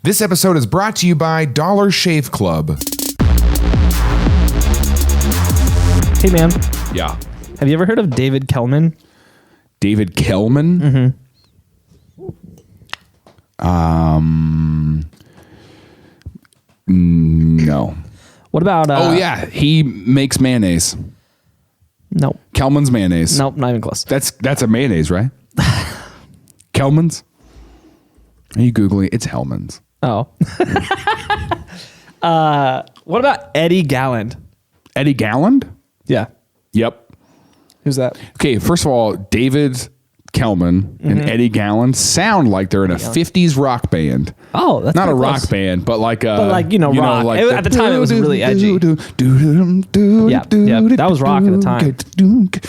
This episode is brought to you by Dollar Shave Club. Hey, man. Yeah. Have you ever heard of David Kellman? David Kellman? No. What about... oh, yeah. He makes mayonnaise. Nope. Kellman's mayonnaise. Nope, not even close. That's a mayonnaise, right? Kellman's? Are you Googling? It's Hellman's. Oh. What about Eddy Galland? Eddy Galland? Yeah. Yep. Who's that? Okay, first of all, David Kellman and Eddy Galland sound like they're in a 50s rock band. Oh, that's not a pretty rock close. band, but like rock. like At the time, it was really edgy. Yeah, that was rock at the time.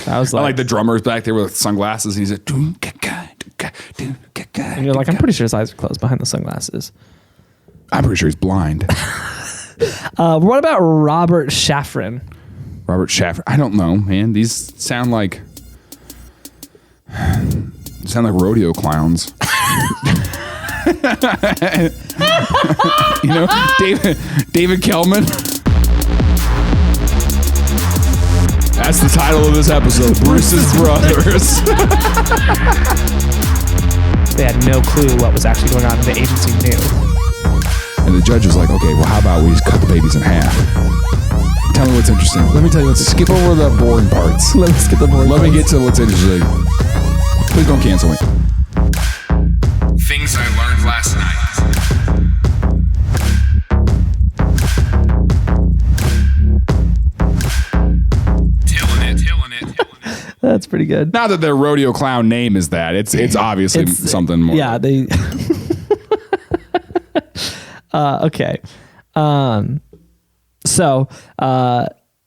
That was I like like the drummers back there with sunglasses. And he's like, and you're like, I'm pretty sure his eyes are closed behind the sunglasses. I'm pretty sure he's blind. What about Robert Shafran? Robert Shafran. I don't know, man. These sound like rodeo clowns. You know, David Kellman. That's the title of this episode. Bruce's Brothers. They had no clue what was actually going on. The agency knew. And the judge was like, okay, well, how about we just cut the babies in half? Tell me what's interesting. Let me tell you skip over the boring parts. Let me skip the boring parts. Let me get to what's interesting. Please don't cancel me. Things I learned last night. Tilling it. That's pretty good. Not that their rodeo clown name is that. It's obviously something more. Yeah, they... okay. So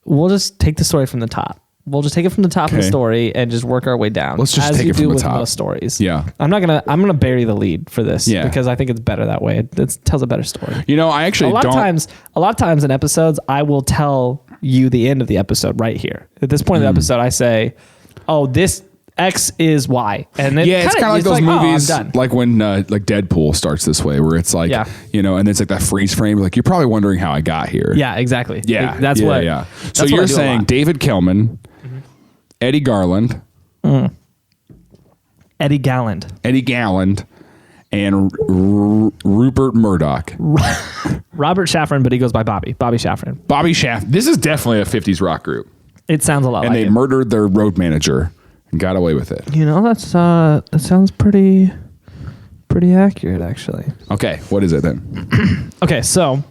we'll just take the story from the top. We'll just take it from the top of the story and just work our way down. Let's just take it from the top. Most stories. Yeah. I'm gonna bury the lead for this because I think it's better that way. It tells a better story. You know, I actually a lot of times in episodes, I will tell you the end of the episode right here. At this point in the episode, I say, "Oh, this X is Y," and then it's kind of like those movies, oh, like when like Deadpool starts this way, where it's like, you know, and it's like that freeze frame. Like you're probably wondering how I got here. Yeah, exactly. Yeah, that's what. Yeah. So you're saying David Kellman, Eddy Garland, Eddy Galland, and Rupert Murdoch. Robert Shafran, but he goes by Bobby Shafran. Bobby Shaft. This is definitely a 50s rock group. It sounds a lot and like they murdered their road manager and got away with it. You know, that sounds pretty accurate, actually. Okay, what is it then? Okay, so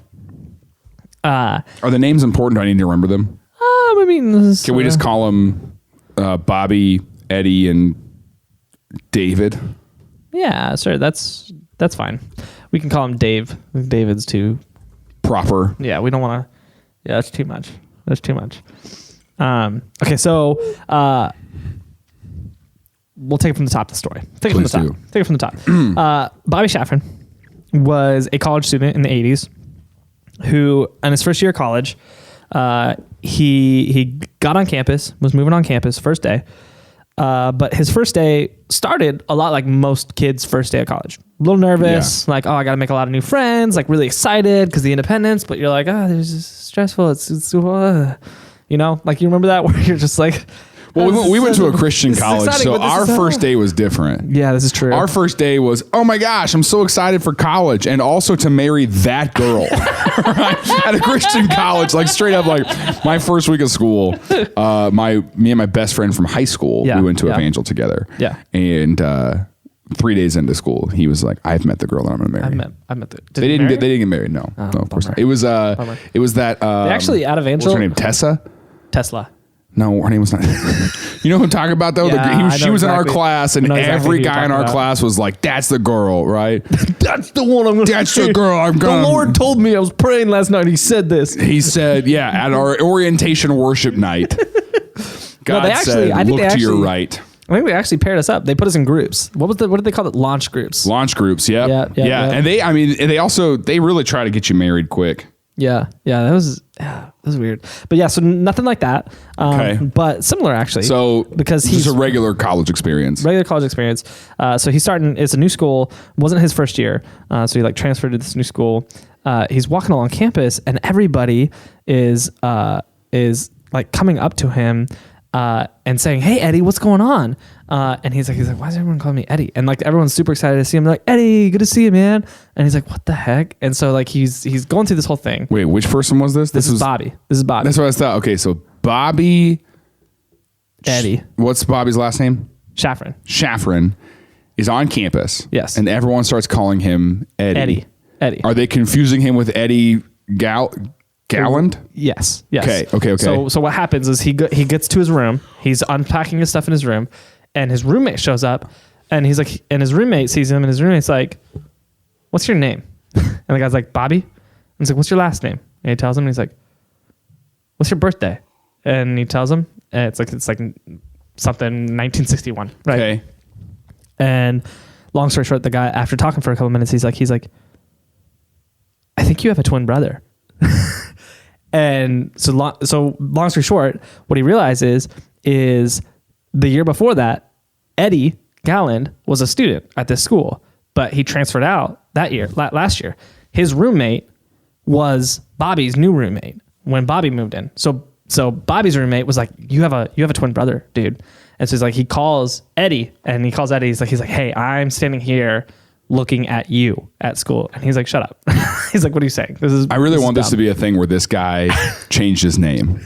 are the names important? Do I need to remember them? I mean, can we just call them Bobby, Eddy, and David? Yeah, sure. That's fine. We can call him Dave. David's too proper. Yeah, we don't want to. Yeah, that's too much. Okay, so we'll take it from the top of the story. Take it from the top. Bobby Shafran was a college student in the 80s who, in his first year of college, he got on campus, was moving on campus first day. But his first day started a lot like most kids' first day of college. A little nervous, like, oh, I got to make a lot of new friends, like really excited because the independence, but you're like, this is stressful. It's you know, like you remember that where you're just like, well, we went to a Christian college, so our first day was different. Yeah, this is true. Our first day was, oh my gosh, I'm so excited for college and also to marry that girl. Right? At a Christian college, like straight up, like my first week of school, me and my best friend from high school, we went to Evangel together. Yeah. And 3 days into school, he was like, I've met the girl that I'm going to marry. I met the. They didn't get married. No, no, of course not. It was that. They actually at Evangel. What's her name? Tesla. No, her name was not. You know who I'm talking about though? Yeah, she was in our class, and every guy in our class was like, "That's the girl, right? That's the one I'm gonna. That's the girl I'm gonna." The Lord told me I was praying last night. He said this. He said, "Yeah, at our orientation worship night." God said, "Look to your right." I think they actually paired us up. They put us in groups. What did they call it? Launch groups. Launch groups. Yep. Yeah. Yeah. And they really try to get you married quick. That was weird. But yeah, so nothing like that. Okay. But similar actually. So because he's he's a regular college experience. Regular college experience. So he's starting. It's a new school. Wasn't his first year. So he like transferred to this new school. He's walking along campus, and everybody is like coming up to him and saying, "Hey, Eddie, what's going on?" And he's like, "Why is everyone calling me Eddie?" And like everyone's super excited to see him. They're like, "Eddie, good to see you, man." And he's like, "What the heck?" And so like he's going through this whole thing. Wait, which person was this? This is Bobby. This is Bobby. That's what I thought. Okay, so Bobby. Eddie. What's Bobby's last name? Shafran. Shafran is on campus. Yes. And everyone starts calling him Eddie. Eddie. Are they confusing him with Eddie Galland? Yes. Okay. So what happens is he gets to his room. He's unpacking his stuff in his room, and his roommate shows up, and he's like, and his roommate sees him, and his roommate's like, "What's your name?" And the guy's like, "Bobby." And he's like, "What's your last name?" And he tells him, and he's like, "What's your birthday?" And he tells him, and it's like something 1961, right? Okay. And long story short, the guy, after talking for a couple minutes, he's like, "I think you have a twin brother." And so long story short, what he realizes is the year before that, Eddy Galland was a student at this school, but he transferred out that year, last year. His roommate was Bobby's new roommate when Bobby moved in. So Bobby's roommate was like, you have a twin brother, dude. And so he's like, he calls Eddy, and he calls Eddy. He's like, "Hey, I'm standing here looking at you at school." And he's like, "Shut up." He's like, "What are you saying? I really want this to be a thing where this guy changed his name.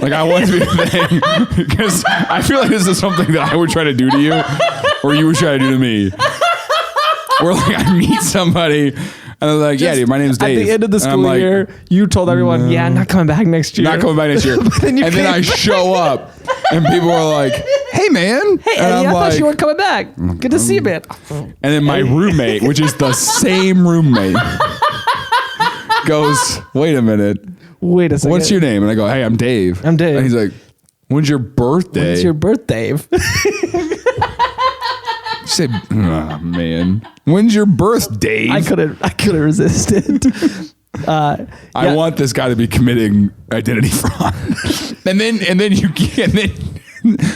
Like, I want it to be a thing because I feel like this is something that I would try to do to you or you would try to do to me. Where like I meet somebody and they're like, "Yeah, dude, my name's Dave." At the end of the And I'm school like, year, you told everyone, "Yeah, not coming back next year." Not coming back next year. then then I show up and people are like, "Hey, man." "Hey, and Eddie, I'm I like, thought you weren't coming back. Good to see you, man." And then my roommate, which is the same roommate, goes, "Wait a minute. Wait a second. What's your name?" And I go, "Hey, I'm Dave." I'm Dave. And he's like, "When's your birthday?" When's your birthday? She said, "Oh, man. When's your birthday?" I couldn't resist it. I want this guy to be committing identity fraud. and then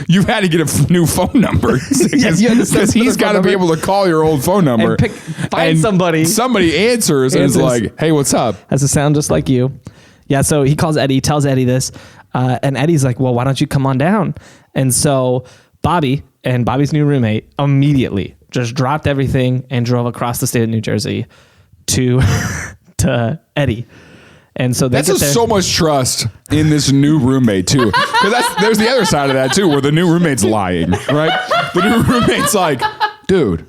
you've had to get a new phone number. Yes, you understand. Because he's got to be able to call your old phone number. And find somebody. Somebody answers and is like, "Hey, what's up?" Has to sound just like you. Yeah, so he calls Eddy, tells Eddy this, and Eddie's like, "Well, why don't you come on down?" And so Bobby and Bobby's new roommate immediately just dropped everything and drove across the state of New Jersey to Eddy. And so that's so much trust in this new roommate too, because there's the other side of that too, where the new roommate's lying, right? The new roommate's like, "Dude,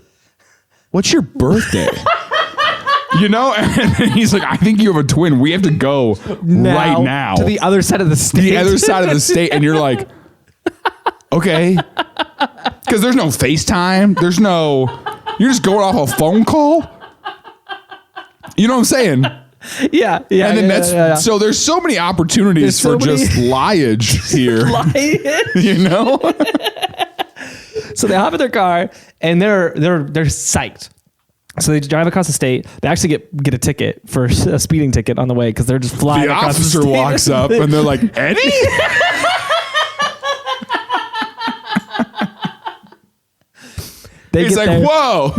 what's your birthday?" You know, and he's like, "I think you have a twin. We have to go right now to the other side of the state." The other side of the state, and you're like, "Okay," because there's no FaceTime. You're just going off a phone call. You know what I'm saying? Yeah. And then so there's so many opportunities for just liage here. You know? So they hop in their car and they're psyched. So they drive across the state. They actually get a ticket for a speeding ticket on the way because they're just flying across the state. The officer walks up and they're like, "Eddie?" He's like, "Whoa."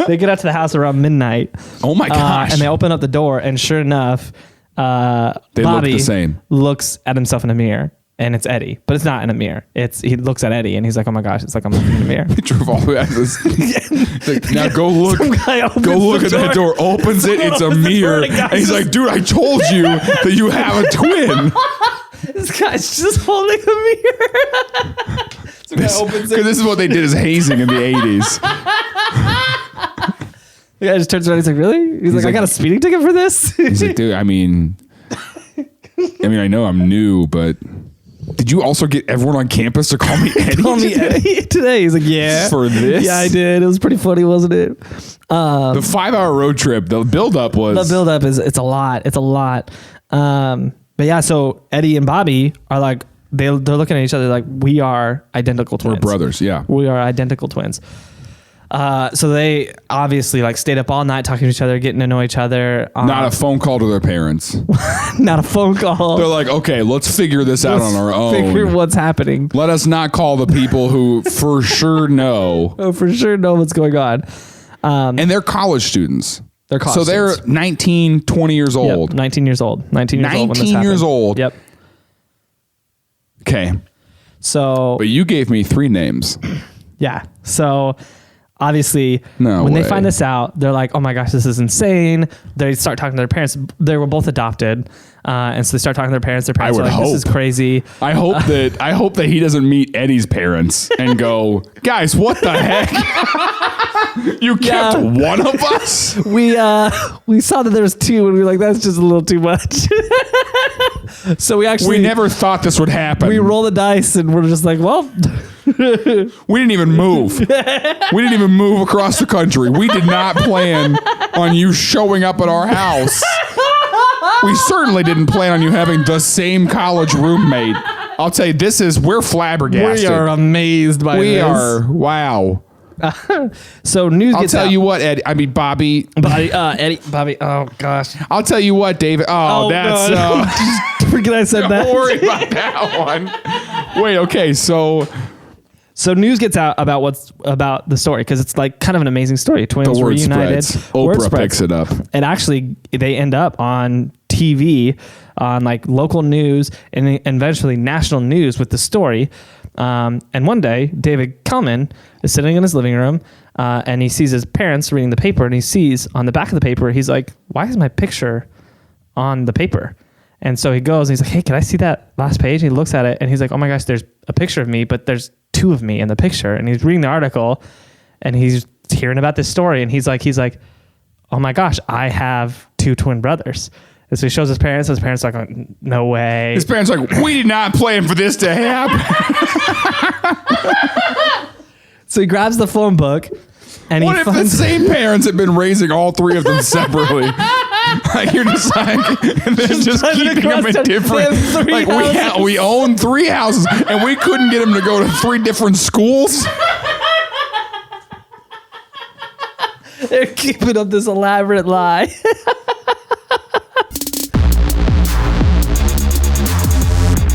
They get out to the house around midnight. Oh my gosh. And they open up the door, and sure enough, they Bobby look the same. Looks at himself in a mirror, and it's Eddy, but it's not in a mirror. He looks at Eddy, and he's like, "Oh my gosh, it's like I'm looking in a mirror." He drove all the way out of this. Like, "Now go look. Go look at that door." Opens it. It's a mirror. And he's like, "Dude, I told you that you have a twin." This guy's just holding a mirror. Because this is what they did as hazing in the 80s. The guy just turns around. He's like, "Really?" He's like, "I got a speeding ticket for this." He's like, "Dude, I mean, I know I'm new, but did you also get everyone on campus to call me Eddy?" Call me Eddy today. He's like, "Yeah." For this? Yeah, I did. It was pretty funny, wasn't it? The 5-hour road trip, the buildup was... The buildup it's a lot. It's a lot. But yeah, so Eddy and Bobby are like, they're looking at each other like, we are identical twins. We're brothers, yeah. We are identical twins. So they obviously like stayed up all night talking to each other, getting to know each other. Not a phone call to their parents. Not a phone call. They're like, okay, let's figure this out on our own. Figure what's happening. Let us not call the people who for sure know. Oh, for sure know what's going on. And they're college students. They're college So they're students. 19, 20 years old. Yep, 19 years old. 19 years old when this 19 years happened. old. Yep. Okay. So But you gave me 3 names. yeah. So obviously, No when they way. find this out, they're like, "Oh my gosh, this is insane!" They start talking to their parents. They were both adopted, and so they start talking to their parents. Their parents I are would like, "This is hope. crazy." I hope that he doesn't meet Eddie's parents and go, guys, what the heck? You kept Yeah. one of us? We saw that there was 2, and we were like, "That's just a little too much." So we actually We never thought this would happen. we roll the dice, and we're just like, "Well." We didn't even move. We didn't even move across the country. We did not plan on you showing up at our house. We certainly didn't plan on you having the same college roommate. I'll tell you, we're flabbergasted. We are amazed by We this. are. Wow. So news I'll gets tell out. you what, Bobby. Eddie, Bobby. Oh gosh. I'll tell you what, David. Oh, that's. God. Forget I said that. Don't worry about that one. Wait, okay, so news gets out about the story because it's like kind of an amazing story. Twins the word reunited. spreads. Word Oprah spreads. picks it up. And actually, they end up on TV, on like local news and eventually national news with the story. And one day, David Kellman is sitting in his living room and he sees his parents reading the paper, and he sees on the back of the paper, he's like, "Why is my picture on the paper?" And so he goes and he's like, "Hey, can I see that last page?" And he looks at it and he's like, "Oh my gosh, there's a picture of me, but there's 2 of me in the picture." And he's reading the article and he's hearing about this story, and he's like, "Oh my gosh, I have 2 twin brothers." And so he shows his parents. His parents are like, "No way." His parents are like, we did not plan for this to happen. So he grabs the phone book and What he if the finds same parents had been raising all 3 of them separately? Like, you're just like, and then just driving keeping them across in town. different. They have 3 Like houses. we own 3 houses, and we couldn't get them to go to 3 different schools. they're keeping up this elaborate lie.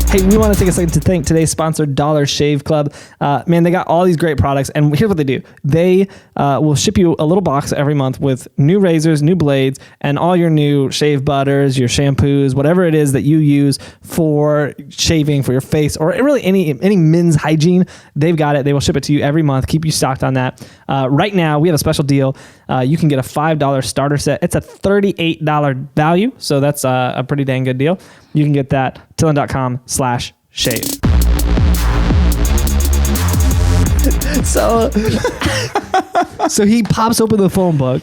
Hey, we want to take a second to thank today's sponsor, Dollar Shave Club. Man, they got all these great products, and here's what they do. They will ship you a little box every month with new razors, new blades, and all your new shave butters, your shampoos, whatever it is that you use for shaving for your face, or really any men's hygiene. They've got it. They will ship it to you every month, keep you stocked on that. Right now, we have a special deal. You can get a $5 starter set. It's a $38 value, so that's a pretty dang good deal. You can get that TILLN.com/shave. So he pops open the phone book,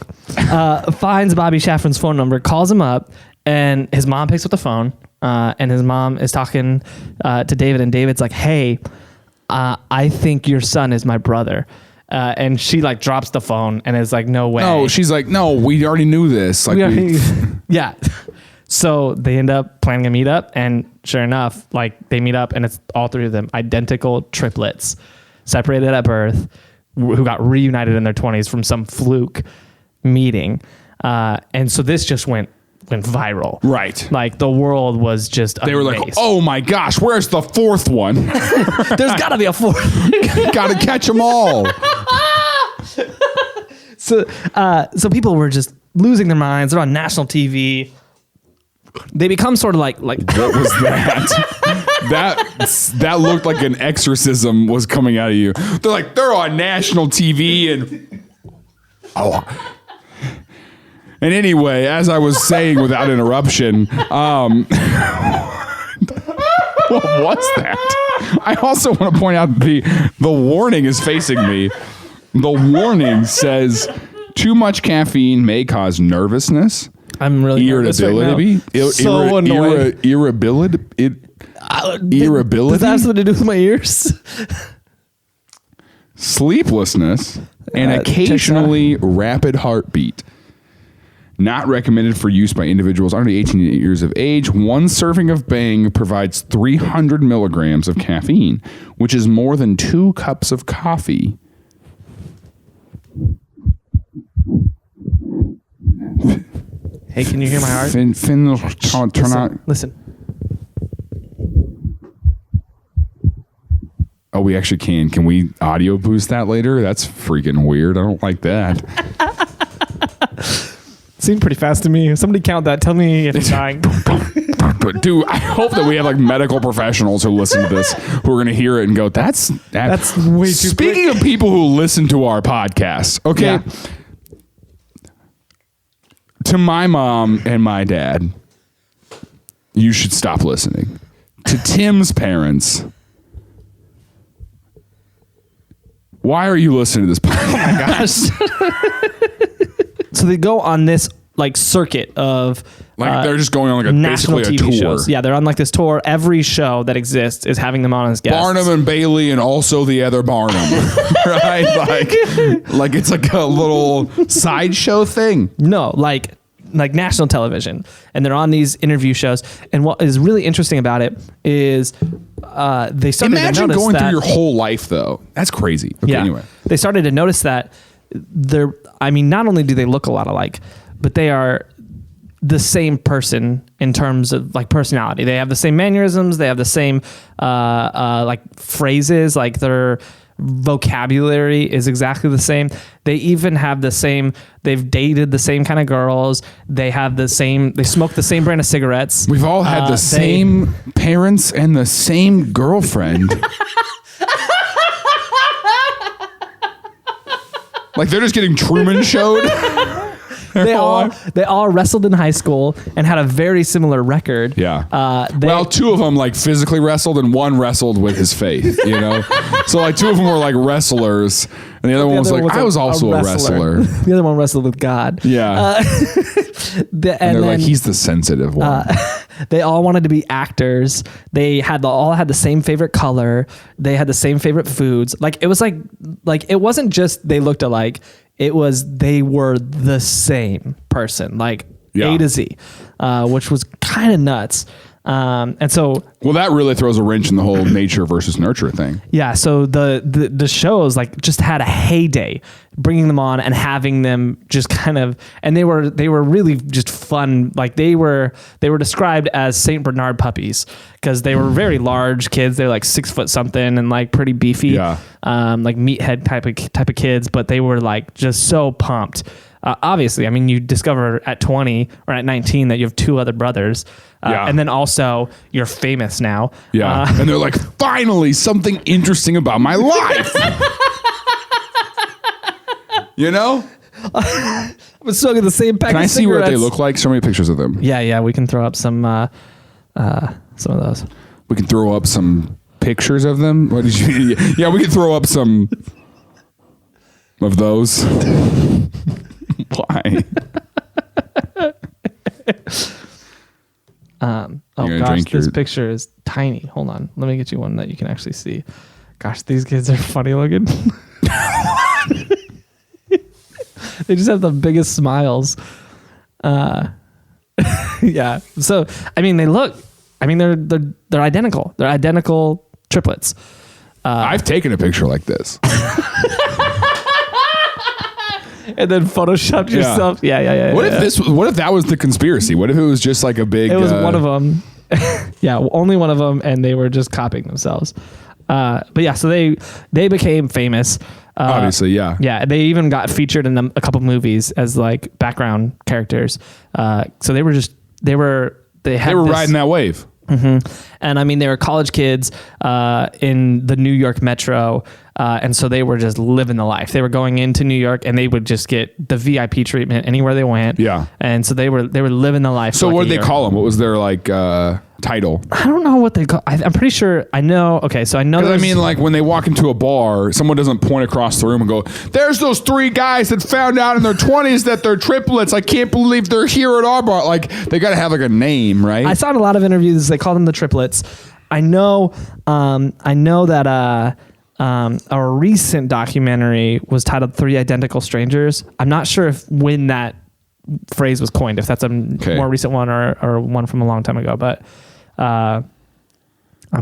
finds Bobby Shafran's phone number, calls him up, and his mom picks up the phone, and his mom is talking to David, and David's like, "Hey, I think your son is my brother." And she like drops the phone and is like, "No way." No, she's like, no, we already knew this. Like, Yeah. So they end up planning a meetup, and sure enough, like they meet up, and it's all 3 of them, identical triplets, separated at birth, who got reunited in their 20s from some fluke meeting. And so this just went viral. right. Like the world was just They were like, oh my gosh, where's the 4th one? there's got to be a 4th. Gotta catch them all. So people were just losing their minds. They're on national TV. They become sort of like What was that? that looked like an exorcism was coming out of you. They're like, they're on national TV and And anyway, as I was saying without interruption, what was that? I also want to point out the warning is facing me. The warning says too much caffeine may cause nervousness, I'm really nervous right now. irritability, So annoying. irritability. Does that have something to do with my ears? Sleeplessness, and occasionally rapid heartbeat. Not recommended for use by individuals under 18 years of age. 1 serving of Bang provides 300 milligrams of caffeine, which is more than 2 cups of coffee. Hey, can you hear my heart? Turn on. Listen. Oh, we actually can. Can we audio boost that later? That's freaking weird. I don't like that. Seemed pretty fast to me. Somebody count that. Tell me if it's dying. Dude, I hope that we have like medical professionals who listen to this who are going to hear it and go, that's way too Speaking of people who listen to our podcast, okay? Yeah. To my mom and my dad, you should stop listening. To Tim's parents, why are you listening to this podcast? Oh my gosh. So they go on this like circuit of Like they're just going on like a national basically TV a tour. shows. Yeah, they're on like this tour. Every show that exists is having them on as guests. Barnum and Bailey and also the other Barnum. Right? Like it's like a little sideshow thing. No, like national television, and they're on these interview shows. And what is really interesting about it is they started to Imagine notice going that, through your whole life though. That's crazy. Okay, anyway. They started to notice that they're, I mean, not only do they look a lot alike, but they are the same person in terms of like personality. They have the same mannerisms. They have the same like phrases, like their vocabulary is exactly the same. They even have the same, they've dated the same kind of girls. They have the same, they smoke the same brand of cigarettes. We've all had the same parents and the same girlfriend. Like they're just getting Truman showed. They all wrestled in high school and had a very similar record. Yeah. Well, two of them like physically wrestled and one wrestled with his faith, you know? So like two of them were like wrestlers and the other one was like, I was also a wrestler. The other one wrestled with God. Yeah. And they're then, like, he's the sensitive one. they all wanted to be actors. They all had the same favorite color. They had the same favorite foods. Like it was like it wasn't just they looked alike. It was they were the same person, like A to Z, which was kind of nuts. And so, well, that really throws a wrench in the whole nature versus nurture thing. Yeah. So the shows like just had a heyday, bringing them on and having them just kind of, and they were really just fun. Like they were described as Saint Bernard puppies because they were very large kids. They're like 6 foot something and like pretty beefy, like meathead type of kids, but they were like just so pumped. Obviously, I mean, you discover at 20 or at 19 that you have 2 other brothers. And then also you're famous now. Yeah. And they're like, finally, something interesting about my life. You know? I'm smoking the same pack of cigarettes. Can I see what they look like? Show me pictures of them. Yeah. We can throw up some of those. We can throw up some pictures of them. What did you? Yeah, we can throw up some of those. Why? Oh gosh, this picture is tiny. Hold on, let me get you one that you can actually see. Gosh, these kids are funny looking. They just have the biggest smiles. Yeah. So I mean, they're identical. They're identical triplets. I've taken a picture like this. And then photoshopped yourself. Yeah. What if that was the conspiracy? What if it was just like a big? It was one of them. Yeah, only one of them, and they were just copying themselves. But yeah, so they became famous. Obviously, yeah. Yeah, they even got featured in a couple movies as like background characters. So they were riding that wave. Mm-hmm. And I mean, they were college kids in the New York metro. And so they were just living the life. They were going into New York and they would just get the VIP treatment anywhere they went. Yeah. And so they were living the life. So what did they call them? What was their like title? I don't know what they call. I'm pretty sure I know. Okay. So I know. I mean, like when they walk into a bar, someone doesn't point across the room and go, there's those 3 guys that found out in their 20s that they're triplets. I can't believe they're here at our bar. Like they got to have like a name, right? I saw in a lot of interviews, they call them the triplets. I know that, a recent documentary was titled 3 Identical Strangers. I'm not sure when that phrase was coined, if that's a more recent one or one from a long time ago, but I'm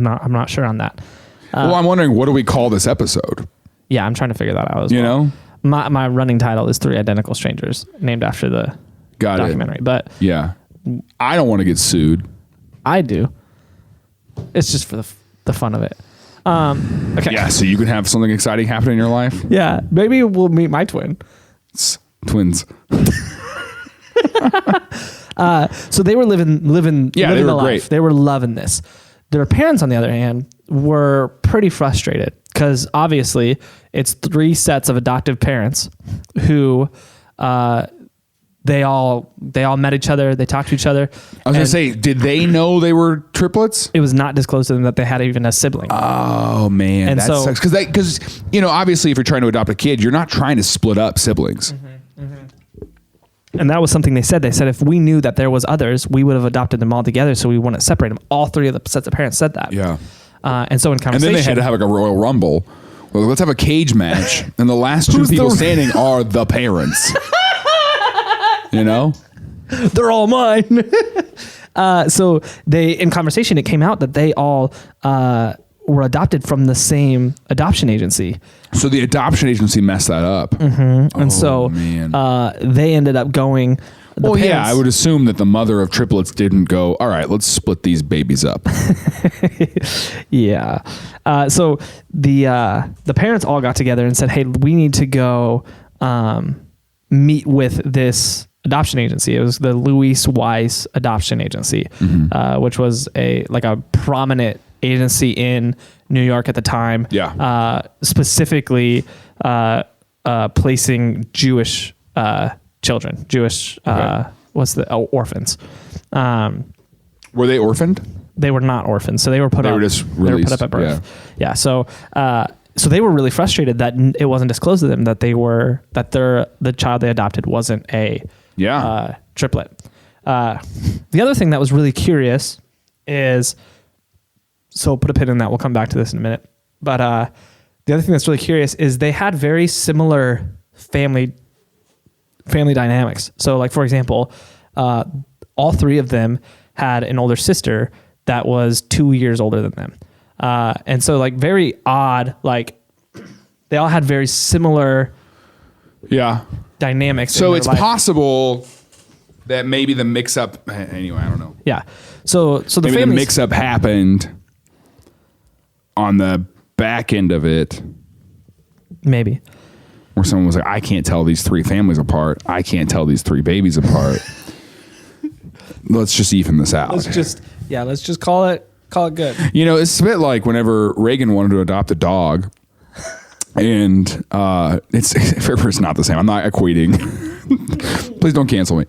not sure on that. Well, I'm wondering, what do we call this episode? Yeah, I'm trying to figure that out as well. You know? My running title is 3 Identical Strangers, named after the Got it. documentary. But Yeah. I don't want to get sued. I do. It's just for the fun of it. Okay. Yeah, so you can have something exciting happen in your life. Yeah. Maybe we'll meet my twin. Twins. So they were living they the were life. great. They were loving this. Their parents, on the other hand, were pretty frustrated because obviously it's 3 sets of adoptive parents who they all met each other. They talked to each other. I was going to say, did they know they were triplets? It was not disclosed to them that they had even a sibling. Oh man, And that so- sucks. Because obviously, if you're trying to adopt a kid, you're not trying to split up siblings. And that was something they said. They said if we knew that there was others, we would have adopted them all together, so we wouldn't separate them. All 3 of the sets of parents said that. Yeah. And so in And conversation, then they had to have like a Royal Rumble. Well, let's have a cage match, and the last 2 people standing are the parents. they're all mine. So in conversation, it came out that they all were adopted from the same adoption agency. So the adoption agency messed that up. And so man. they ended up going. Well, yeah, I would assume that the mother of triplets didn't go, all right, let's split these babies up. Yeah. So the parents all got together and said, hey, we need to go meet with this adoption agency. It was the Louis Weiss Adoption Agency, which was a prominent agency in New York at the time. Yeah. Specifically placing Jewish children, orphans. Were they orphaned? They were not orphans, so they were put They up. were just They were put released, up at birth. Yeah. So they were really frustrated that it wasn't disclosed to them that the child they adopted wasn't a triplet. The other thing that was really curious is, so put a pin in that. We'll come back to this in a minute. But the other thing that's really curious is they had very similar family dynamics. So, like for example, all 3 of them had an older sister that was 2 years older than them. And so very odd, they all had very similar dynamics. So it's life. possible that maybe the mix-up... Anyway, I don't know. Yeah. So the Maybe the families... mix-up happened on the back end of it, Maybe. where someone was like, I can't tell these 3 families apart. I can't tell these 3 babies apart. Let's just even this out. Let's just call it good. It's a bit like whenever Reagan wanted to adopt a dog, and it's not the same. I'm not equating. Please don't cancel me.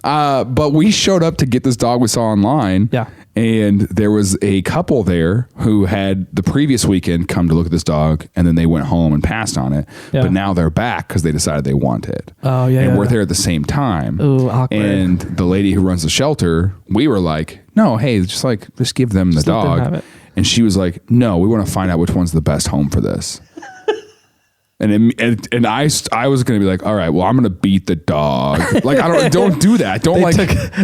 But we showed up to get this dog we saw online. Yeah. And there was a couple there who had the previous weekend come to look at this dog, and then they went home and passed on it. Yeah. But now they're back because they decided they want it. Oh, yeah. And yeah, we're yeah. there at the same time. Ooh, awkward. And the lady who runs the shelter, we were like, no, hey, just give them the Just let them dog. have it. And she was like, no, we want to find out which one's the best home for this. And I was going to be like, all right, well, I'm going to beat the dog. Like, don't do that.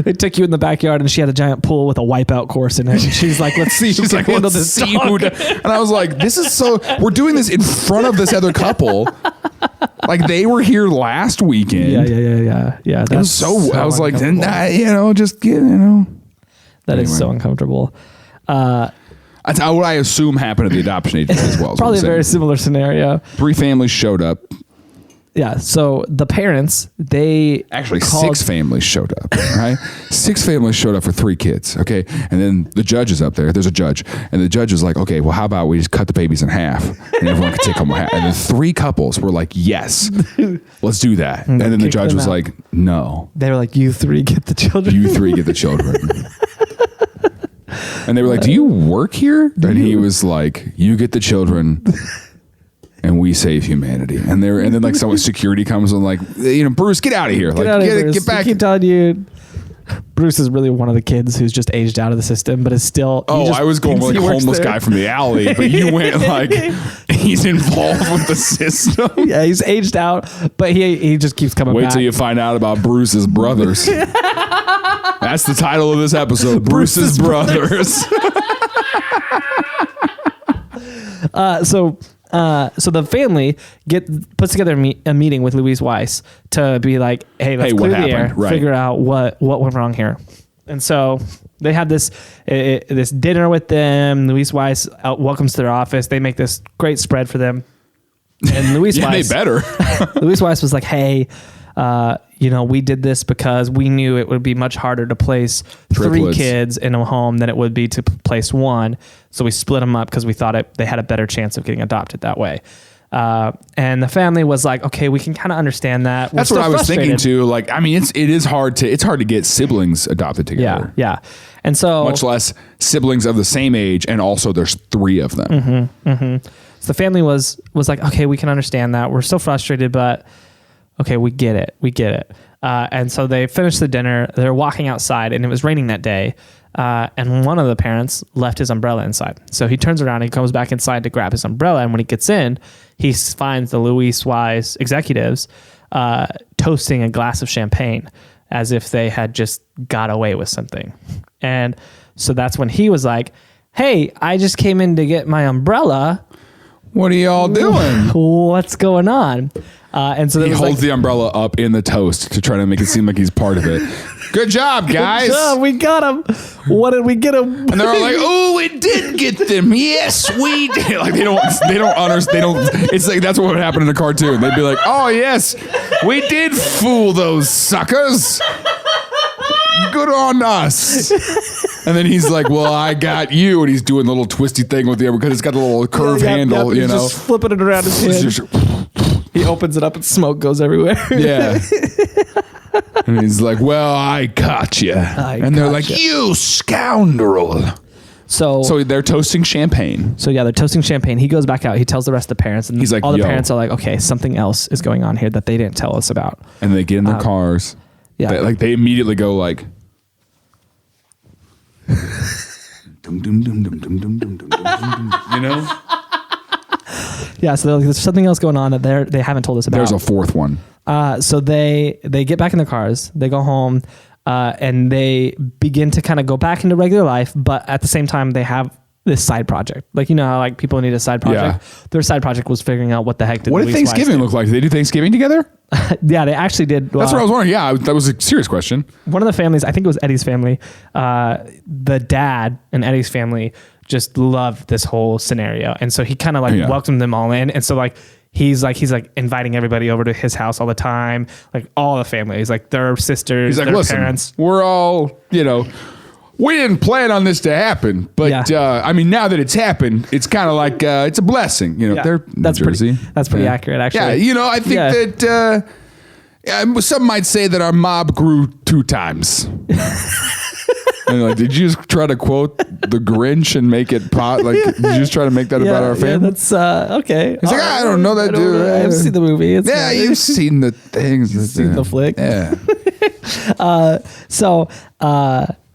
They took you in the backyard and she had a giant pool with a wipeout course in it. And she's like, let's see who can handle this dog. And I was like, we're doing this in front of this other couple. Like, they were here last weekend. Yeah. It was so I was like, then that is so uncomfortable. That's what I assume happened at the adoption agency as well. Probably a very similar scenario. 3 families showed up. Yeah. So the parents, they Actually, 6 families showed up, right? 6 families showed up for 3 kids, okay? And then the judge is up there. There's a judge. And the judge was like, okay, well, how about we just cut the babies in half and everyone can take home half. And then 3 couples were like, yes, let's do that. And then the judge was like, no. They were like, you 3 get the children. You 3 get the children. And they were like, do you work here? And he was like, you get the children and we save humanity. And then like some security comes and like, Bruce, get out of here. Get out of here, Bruce. Get back. I keep telling you, Bruce is really one of the kids who's just aged out of the system, but is still. I was going like homeless guy from the alley, but you went like he's involved with the system. Yeah, he's aged out, but he just keeps coming back. Wait till you find out about Bruce's brothers. That's the title of this episode, Bruce's Brothers. So So the family puts together a meeting with Louise Weiss to be like, hey, let's clear the air, figure out what went wrong here. And so they have this dinner with them. Louise Weiss welcomes to their office. They make this great spread for them. And Louise Weiss, they better. Louise Weiss was like, hey, we did this because we knew it would be much harder to place Triplets. 3 kids in a home than it would be to place 1. So we split them up because we thought they had a better chance of getting adopted that way. And the family was like, okay, we can kind of understand that. That's what I was thinking too. Like, I mean, it's hard to get siblings adopted together. Yeah. And so much less siblings of the same age. And also there's 3 of them. So the family was like, okay, we can understand that. We're still frustrated, but okay, we get it. And so they finished the dinner. They're walking outside, and it was raining that day. And one of the parents left his umbrella inside. So he turns around and he comes back inside to grab his umbrella. And when he gets in, he finds the Louise Weiss executives toasting a glass of champagne as if they had just got away with something. And so that's when he was like, hey, I just came in to get my umbrella. What are y'all doing? What's going on? And so he holds the umbrella up in the toast to try to make it seem like he's part of it. Good job, guys. Good job, we got him. What did we get him? And they're all like, "Oh, we did get them. Yes, we did." Like they don't understand. It's like that's what would happen in a cartoon. They'd be like, "Oh yes, we did fool those suckers. Good on us." And then he's like, "Well, I got you," and he's doing the little twisty thing with the because it's got the little curve handle, he's just flipping it around his hand. He opens it up and smoke goes everywhere. Yeah. And he's like, "Well, I got you." And they're like, "You scoundrel." So they're toasting champagne. So yeah, they're toasting champagne. He goes back out. He tells the rest of the parents, and he's like, all the parents are like, "Okay, something else is going on here that they didn't tell us about." And they get in their cars. Yeah, they immediately go like, dum, dum, dum, dum, dum, dum, dum, dum, dum, you know. Yeah, so there's something else going on that they haven't told us about. There's a 4th one. So they get back in their cars. They go home, and they begin to kind of go back into regular life. But at the same time, they have this side project. Like, you know how like people need a side project? Yeah. Their side project was figuring out what the heck did What did Thanksgiving look like? Did they do Thanksgiving together? Yeah, they actually did. That's what I was wondering. Yeah, that was a serious question. One of the families, I think it was Eddy's family, the dad and Eddy's family just loved this whole scenario. And so he kind of like welcomed them all in. And so like, he's inviting everybody over to his house all the time. Like all the families, like their sisters, like, their parents. We're all, we didn't plan on this to happen, but I mean, now that it's happened, it's kind of like it's a blessing. They're that's New Jersey. That's pretty accurate, actually. Yeah, I think that some might say that our mob grew 2 times. And like, did you just try to quote the Grinch and make it Like, did you just try to make that about our family? Yeah, that's okay. He's like, I don't know that dude. I've seen the movie. You've seen the things. You've seen the flick. Yeah.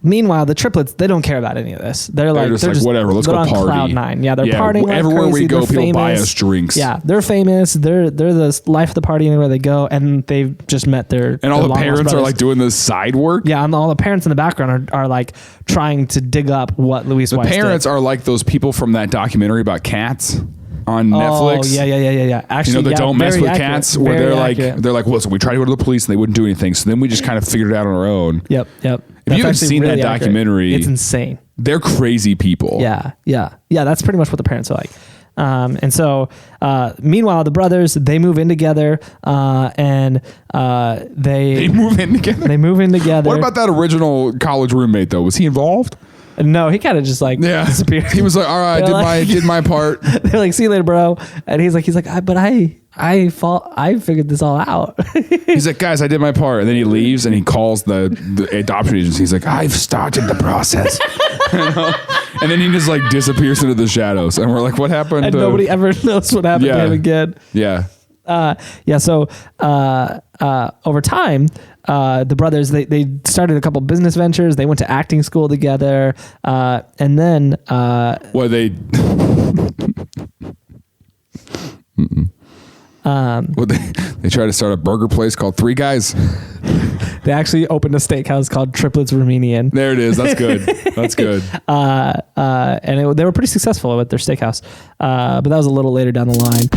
Meanwhile, the triplets, they don't care about any of this. They're just whatever. Let's go on party. Cloud 9. Yeah, they're partying like everywhere crazy. we go, they're people famous. buy us drinks. Yeah, they're famous. They're the life of the party anywhere they go, and they've just met their and all their the parents brothers. are like doing the side work. Yeah, and all the parents in the background are like trying to dig up what Louise Weiss did. The parents are like those people from that documentary about cats on Netflix. Oh, yeah. Actually, the Don't Mess with Cats, where they're like, well, so we tried to go to the police and they wouldn't do anything. So then we just kind of figured it out on our own. Yep. If you haven't seen that documentary, it's insane. They're crazy people. Yeah. That's pretty much what the parents are like. And so, meanwhile, the brothers, they move in together, and they move in together. They move in together. What about that original college roommate though? Was he involved? No, he kind of just disappeared. He was like, all right, I did my part. They're like, see you later, bro. And he's like, I figured this all out. He's like, guys, I did my part. And then he leaves and he calls the adoption agency. He's like, I've started the process. And then he just like disappears into the shadows. And we're like, what happened? And nobody ever knows what happened to him again. Yeah. So over time, the brothers, they started a couple business ventures. They went to acting school together. And then... they tried to start a burger place called Three Guys. They actually opened a steakhouse called Triplets Romanian. There it is. That's good. That's good. And they were pretty successful with their steakhouse. But that was a little later down the line.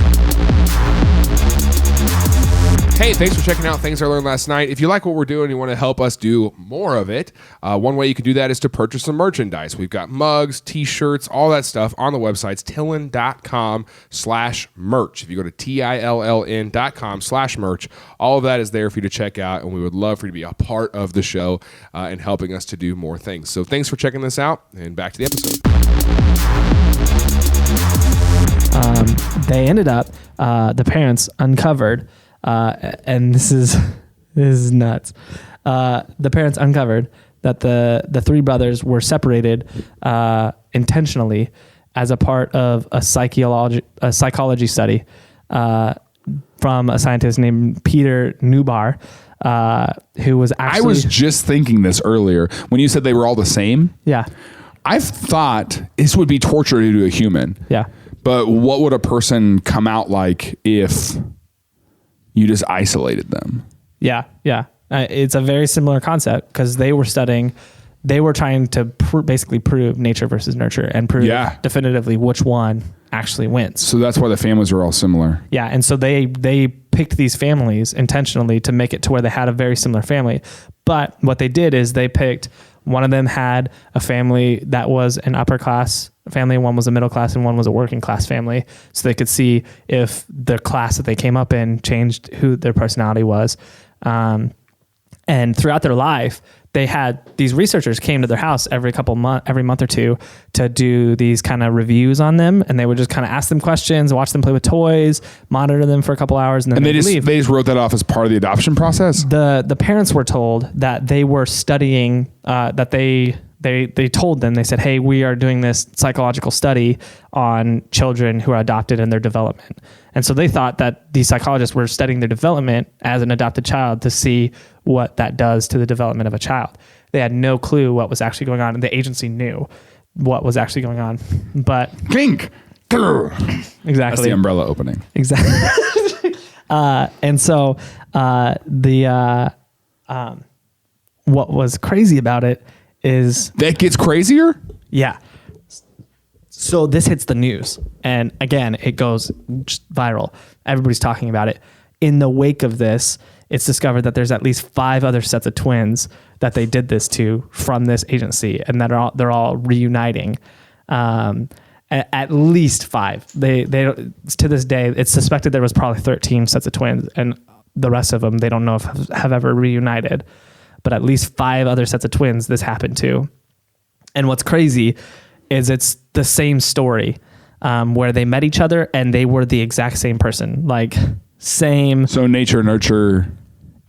Hey, thanks for checking out Things I Learned Last Night. If you like what we're doing and you want to help us do more of it, one way you can do that is to purchase some merchandise. We've got mugs, t-shirts, all that stuff on the websites, TILLN.com/merch. If you go to TILLN.com/merch, all of that is there for you to check out, and we would love for you to be a part of the show and helping us to do more things. So thanks for checking this out, and back to the episode. They ended up, the parents uncovered, and this is nuts. The parents uncovered that the three brothers were separated intentionally as a part of a psychology study from a scientist named Peter Neubar, who was actually... I was just thinking this earlier when you said they were all the same. Yeah. I've thought this would be torture to do a human. Yeah. But what would a person come out like if you just isolated them? Yeah. Yeah. It's a very similar concept because they were trying to basically prove nature versus nurture and prove definitively which one actually wins. So that's why the families are all similar. Yeah. And so they picked these families intentionally to make it to where they had a very similar family. But what they did is they picked, one of them had a family that was an upper class family, one was a middle class, and one was a working class family. So they could see if the class that they came up in changed who their personality was. And throughout their life, they had these researchers came to their house every month or two to do these kind of reviews on them. And they would just kind of ask them questions, watch them play with toys, monitor them for a couple hours. And then they just wrote that off as part of the adoption process. The parents were told that they were studying, that they told them, they said, hey, we are doing this psychological study on children who are adopted and their development. And so they thought that these psychologists were studying their development as an adopted child to see what that does to the development of a child. They had no clue what was actually going on, and the agency knew what was actually going on. But Kink. Exactly. That's the umbrella opening. Exactly. And so what was crazy about it is that gets crazier. Yeah. So this hits the news, and again, it goes just viral. Everybody's talking about it. In the wake of this, it's discovered that there's at least 5 other sets of twins that they did this to from this agency, and that they're all reuniting. At least 5. They to this day, it's suspected there was probably 13 sets of twins, and the rest of them they don't know if have ever reunited. But at least 5 other sets of twins this happened to. And what's crazy is it's the same story where they met each other and they were the exact same person, like same. So nature, nurture.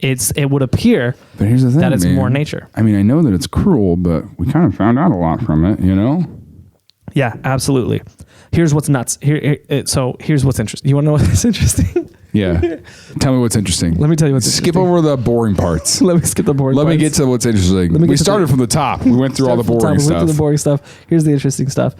It would appear but here's the thing, that it's man. more nature. I mean, I know that it's cruel, but we kind of found out a lot from it, you know? Yeah, absolutely. Here's what's nuts. So here's what's interesting. You want to know what's interesting? Yeah. Tell me what's interesting. Let me tell you what's Skip interesting. over the boring parts. Let me skip the boring parts. Let me get to what's interesting. We started from the top. We went through all the boring stuff. We went through the boring stuff. Here's the interesting stuff.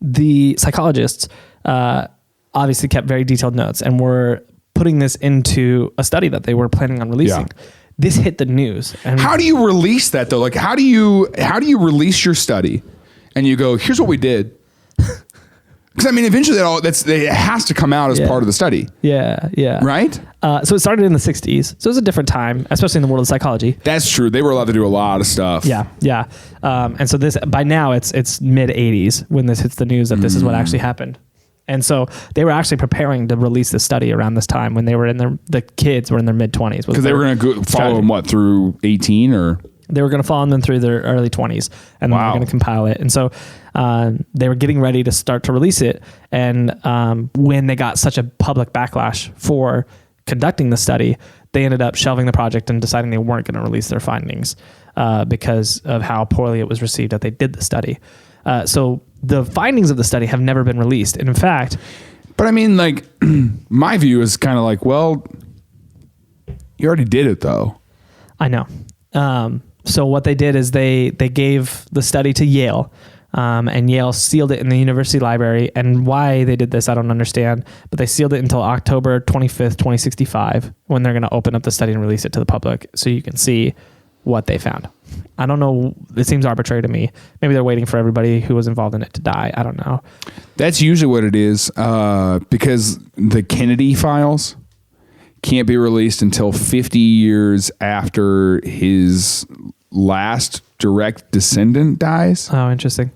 The psychologists obviously kept very detailed notes and were putting this into a study that they were planning on releasing. Yeah. This hit the news. And how do you release that though? Like, how do you release your study and you go, here's what we did? Because I mean, eventually it has to come out as part of the study. Yeah, yeah. Right? So it started in the 60s. So it was a different time, especially in the world of psychology. That's true. They were allowed to do a lot of stuff. Yeah, yeah. And so this, by now, it's mid 80s when this hits the news that this is what actually happened. And so they were actually preparing to release the study around this time when they were the kids were in their mid 20s. Because they were going to follow them through 18 or? They were going to follow them through their early 20s, and then they were going to compile it. And so they were getting ready to start to release it. And when they got such a public backlash for conducting the study, they ended up shelving the project and deciding they weren't going to release their findings because of how poorly it was received that they did the study. So the findings of the study have never been released. And in fact... But I mean, like, my view is kind of like, well, you already did it, though. I know. So what they did is they gave the study to Yale, and Yale sealed it in the university library. And why they did this, I don't understand, but they sealed it until October 25th, 2065, when they're going to open up the study and release it to the public so you can see what they found. I don't know. It seems arbitrary to me. Maybe they're waiting for everybody who was involved in it to die. I don't know. That's usually what it is, because the Kennedy files can't be released until 50 years after his last direct descendant dies. Oh, interesting.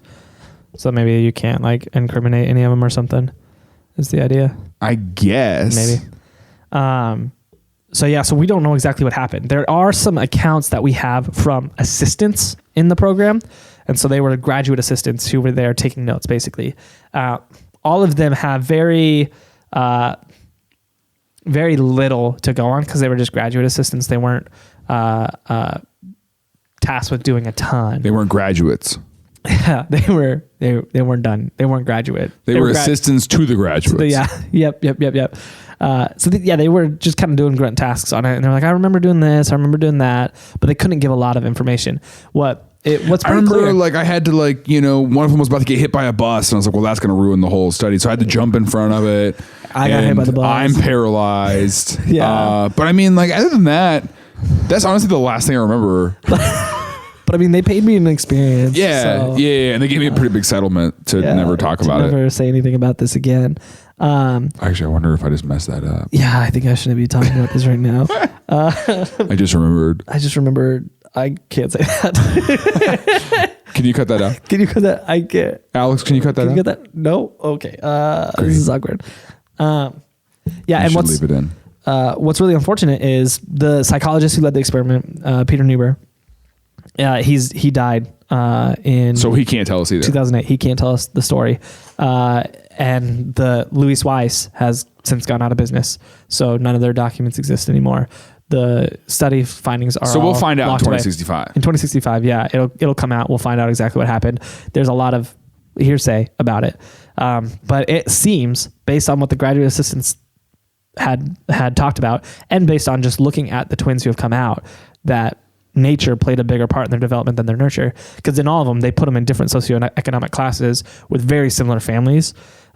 So maybe you can't like incriminate any of them or something is the idea. I guess. Maybe. So yeah, so we don't know exactly what happened. There are some accounts that we have from assistants in the program. And so they were graduate assistants who were there taking notes, basically. All of them have very little to go on because they were just graduate assistants. They weren't tasked with doing a ton. They weren't graduates. Yeah, they weren't done. They weren't graduate. They were assistants to the graduates. Yep. They were just kind of doing grunt tasks on it, and they're like, I remember doing this, I remember doing that, but they couldn't give a lot of information. What's I remember clear, I had to one of them was about to get hit by a bus, and I was like, well, that's going to ruin the whole study, so I had to jump in front of it. I got hit by the bus. I'm paralyzed. Yeah, but I mean, other than that, that's honestly the last thing I remember. But I mean, they paid me an experience. Yeah, and they gave me a pretty big settlement to never talk about it. Never say anything about this again. Actually, I wonder if I just messed that up. Yeah, I think I shouldn't be talking about this right now. I just remembered. I can't say that. Can you cut that out? Can you cut that? I can't. Alex, can you cut that out? Can you cut that? No? Okay. This is awkward. Yeah, and leave it in. What's really unfortunate is the psychologist who led the experiment, Peter Neuber, he died in... So he can't tell us either. 2008. He can't tell us the story. And the Louis Weiss has since gone out of business. So none of their documents exist anymore. The study findings are... So we'll find out in 2065. Away. In 2065, yeah. It'll come out. We'll find out exactly what happened. There's a lot of hearsay about it. But it seems, based on what the graduate assistants had talked about, and based on just looking at the twins who have come out, that nature played a bigger part in their development than their nurture. Because in all of them, they put them in different socioeconomic classes with very similar families.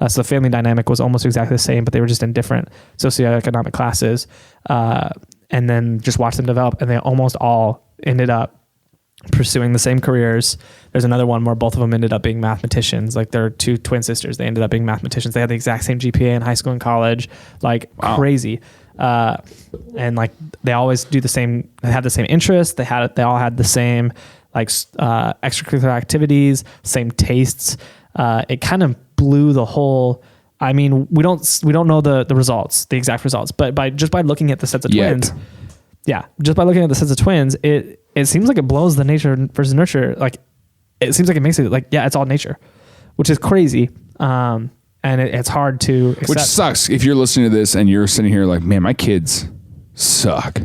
So the family dynamic was almost exactly the same, but they were just in different socioeconomic classes. And then just watch them develop. And they almost all ended up pursuing the same careers. There's another one where both of them ended up being mathematicians. Like their two twin sisters, they ended up being mathematicians. They had the exact same GPA in high school and college, crazy. And they always do the same. They had the same interests. They all had the same extracurricular activities, same tastes. It kind of blew the whole. I mean, we don't know the results, the exact results, but by looking at the sets of twins, just by looking at the sets of twins, it seems like it blows the nature versus nurture. It seems like it makes it it's all nature, which is crazy. And it's hard to accept. Which sucks if you're listening to this and you're sitting here like, man, my kids suck.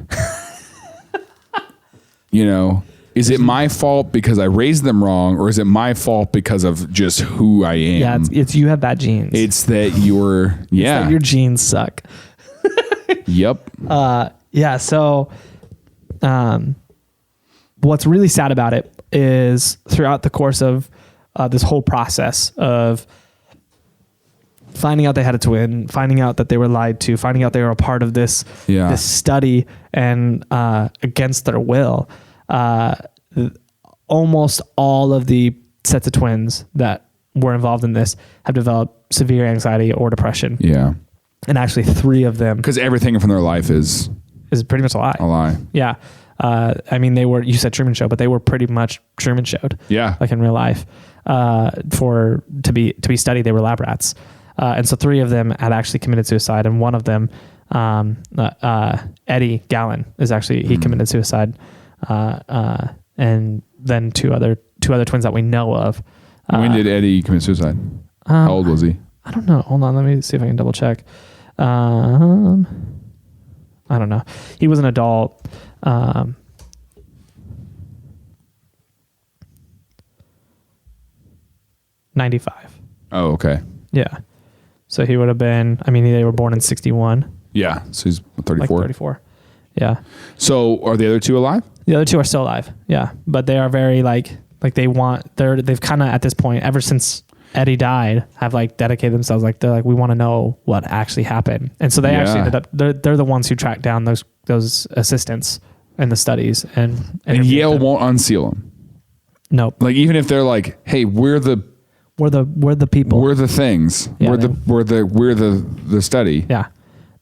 Is it my fault because I raised them wrong, or is it my fault because of just who I am? Yeah, it's you have bad genes. It's that your your genes suck. Yep. Yeah. So, what's really sad about it is throughout the course of this whole process of finding out they had a twin, finding out that they were lied to, finding out they were a part of this study and against their will. Almost all of the sets of twins that were involved in this have developed severe anxiety or depression. Yeah. And actually 3 of them... Because everything from their life is pretty much a lie. A lie. Yeah. I mean, you said Truman Show, but they were pretty much Truman Showed. Yeah. Like in real life. To be studied, they were lab rats. And so 3 of them had actually committed suicide, and one of them, Eddy Galland, he committed suicide. And then two other twins that we know of. When did Eddy commit suicide? How old was he? I don't know. Hold on. Let me see if I can double check. I don't know. He was an adult. 95. Oh, okay. Yeah. So he would have been, they were born in 61. Yeah. So he's 34. 34. Yeah. So are the other 2 alive? The other 2 are still alive. Yeah. But they are very Like they've kind of at this point, ever since Eddy died, have like dedicated themselves. Like they're like, we want to know what actually happened. And so they actually ended up, they're the ones who tracked down those assistants in the studies and Yale them. won't unseal them. Nope. Like even if they're like, hey, we're the people. We're the things. Yeah, we're the study. Yeah,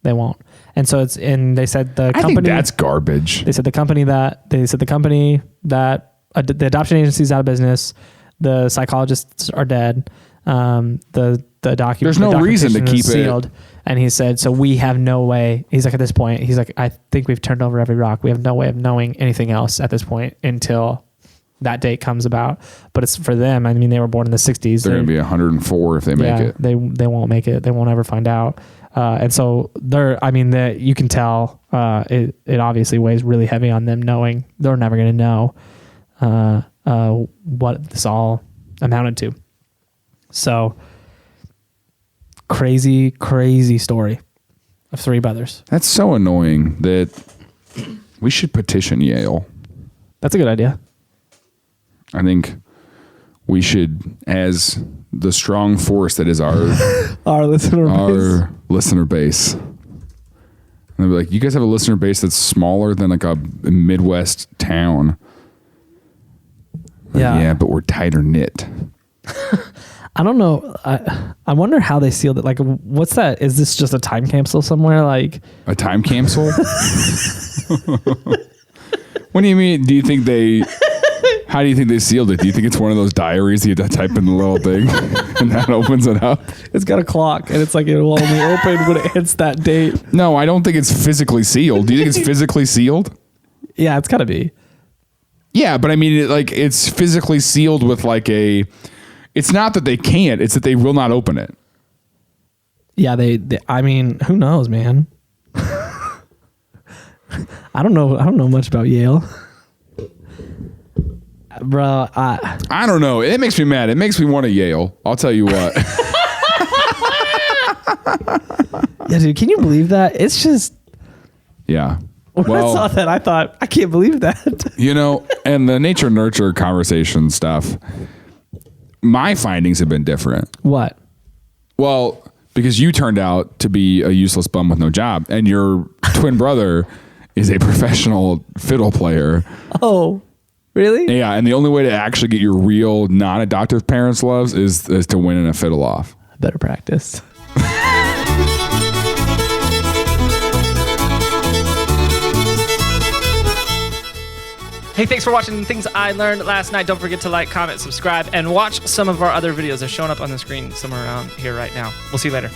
they won't. And so they said the company. I think that's garbage. They said the company that the adoption agency is out of business. The psychologists are dead. The document. There's no reason to keep sealed. it. And he said, so we have no way. He's like, at this point, he's like, I think we've turned over every rock. We have no way of knowing anything else at this point until that date comes about. But it's for them. I mean, they were born in the 60s. They're going to be 104 if they make it. They won't make it. They won't ever find out. And so you can tell it obviously weighs really heavy on them, knowing they're never going to know what this all amounted to. So crazy story of three brothers. That's so annoying that we should petition Yale. That's a good idea. I think we should, as the strong force that is our listener base. And they'll be like, you guys have a listener base that's smaller than like a Midwest town. Yeah, but we're tighter knit. I don't know. I wonder how they sealed it. Like, what's that? Is this just a time capsule somewhere? Like a time capsule? What do you mean? How do you think they sealed it? Do you think it's one of those diaries you have to type in the little thing and that opens it up? It's got a clock and it's like it will only open when it hits that date. No, I don't think it's physically sealed. Do you think it's physically sealed? Yeah, it's got to be. Yeah, but I mean, it's physically sealed with like it's not that they can't, it's that they will not open it. Yeah, I mean, who knows, man? I don't know much about Yale. Bro, I don't know. It makes me mad. It makes me want to Yale. I'll tell you what. Yeah, dude, can you believe that? It's just... Yeah. When I saw that, I thought, I can't believe that. And the nature-nurture conversation stuff, my findings have been different. What? Well, because you turned out to be a useless bum with no job, and your twin brother is a professional fiddle player. Oh, really? Yeah, and the only way to actually get your real non-adoptive parents' loves is to win in a fiddle off. I better practice. Hey, thanks for watching Things I Learned Last Night. Don't forget to like, comment, subscribe, and watch some of our other videos. They're showing up on the screen somewhere around here right now. We'll see you later.